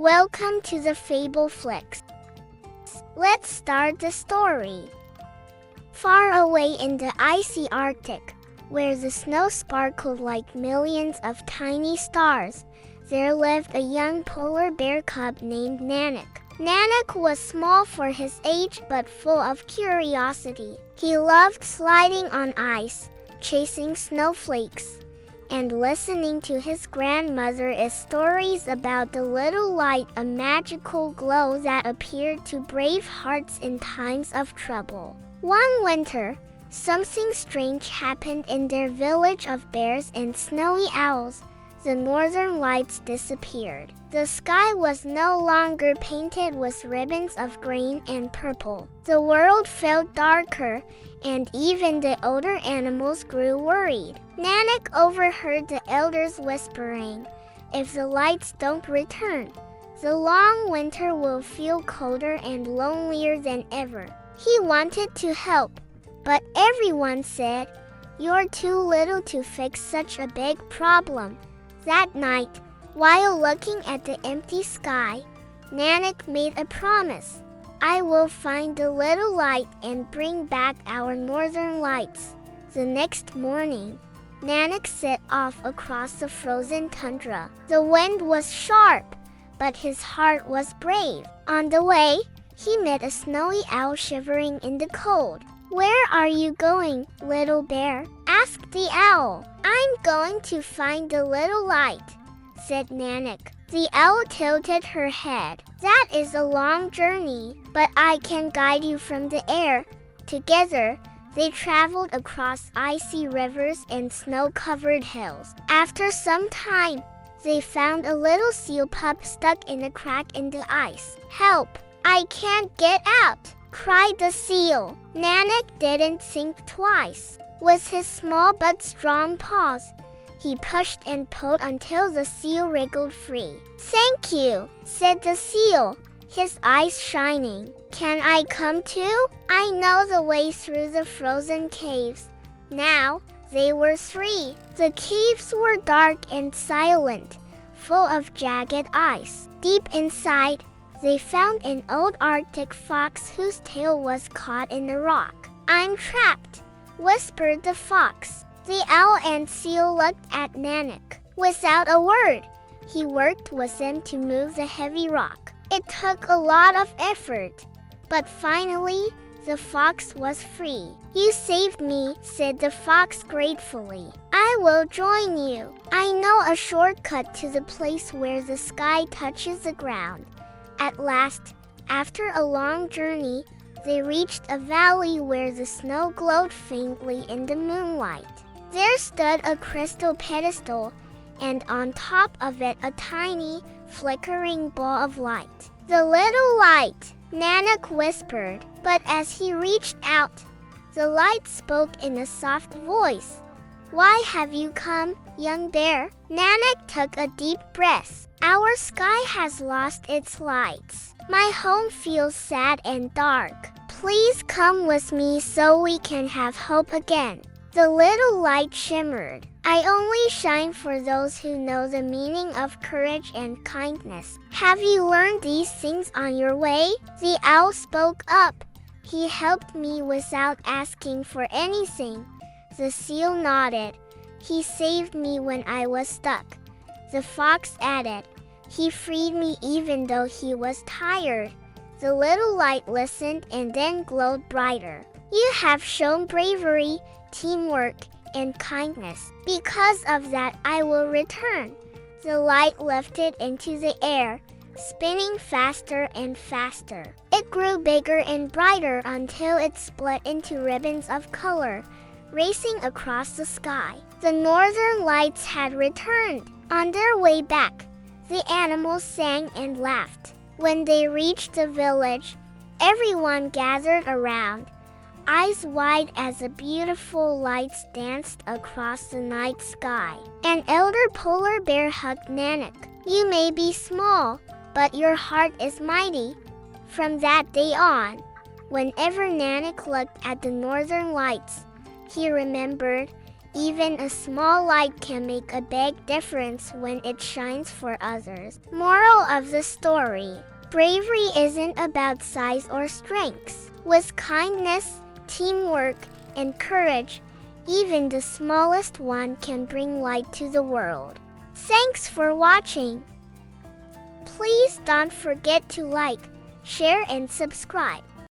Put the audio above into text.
Welcome to the FableFlix. Let's start the story. Far away in the icy Arctic, where the snow sparkled like millions of tiny stars, there lived a young polar bear cub named Nanuq. Nanuq was small for his age but full of curiosity. He loved sliding on ice, chasing snowflakes, and listening to his grandmother's stories about the little light, a magical glow that appeared to brave hearts in times of trouble. One winter, something strange happened in their village of bears and snowy owls. The northern lights disappeared. The sky was no longer painted with ribbons of green and purple. The world felt darker, and even the older animals grew worried. Nanuq overheard the elders whispering, "If the lights don't return, the long winter will feel colder and lonelier than ever." He wanted to help, but everyone said, "You're too little to fix such a big problem." That night, while looking at the empty sky, Nanuq made a promise. "I will find the little light and bring back our northern lights." The next morning, Nanuq set off across the frozen tundra. The wind was sharp, but his heart was brave. On the way, he met a snowy owl shivering in the cold. "Where are you going, little bear?" asked the owl. "I'm going to find the little light," said Nanuq. The owl tilted her head. "That is a long journey, but I can guide you from the air." Together, they traveled across icy rivers and snow-covered hills. After some time, they found a little seal pup stuck in a crack in the ice. "Help! I can't get out!" cried the seal. Nanuq didn't think twice. With his small but strong paws, he pushed and pulled until the seal wriggled free. "Thank you," said the seal, his eyes shining. "Can I come too? I know the way through the frozen caves." Now they were three. The caves were dark and silent, full of jagged ice. Deep inside, they found an old Arctic fox whose tail was caught in a rock. "I'm trapped," whispered the fox. The owl and seal looked at Nanuq. Without a word, he worked with them to move the heavy rock. It took a lot of effort, but finally, the fox was free. "You saved me," said the fox gratefully. "I will join you. I know a shortcut to the place where the sky touches the ground." At last, after a long journey, they reached a valley where the snow glowed faintly in the moonlight. There stood a crystal pedestal, and on top of it a tiny, flickering ball of light. "The little light," Nanuq whispered, but as he reached out, the light spoke in a soft voice. "Why have you come, young bear?" Nanuq took a deep breath. "Our sky has lost its lights. My home feels sad and dark. Please come with me so we can have hope again." The little light shimmered. "I only shine for those who know the meaning of courage and kindness. Have you learned these things on your way?" The owl spoke up. "He helped me without asking for anything." The seal nodded. "He saved me when I was stuck." The fox added, "He freed me even though he was tired." The little light listened and then glowed brighter. "You have shown bravery, teamwork, and kindness. Because of that, I will return." The light lifted into the air, spinning faster and faster. It grew bigger and brighter until it split into ribbons of color, racing across the sky. The northern lights had returned. On their way back, the animals sang and laughed. When they reached the village, everyone gathered around, eyes wide as the beautiful lights danced across the night sky. An elder polar bear hugged Nanuq. "You may be small, but your heart is mighty." From that day on, whenever Nanuq looked at the northern lights, he remembered, Even a small light can make a big difference when it shines for others. Moral of the story: bravery isn't about size or strength. With kindness, teamwork, and courage, even the smallest one can bring light to the world. Thanks for watching. Please don't forget to like, share, and subscribe.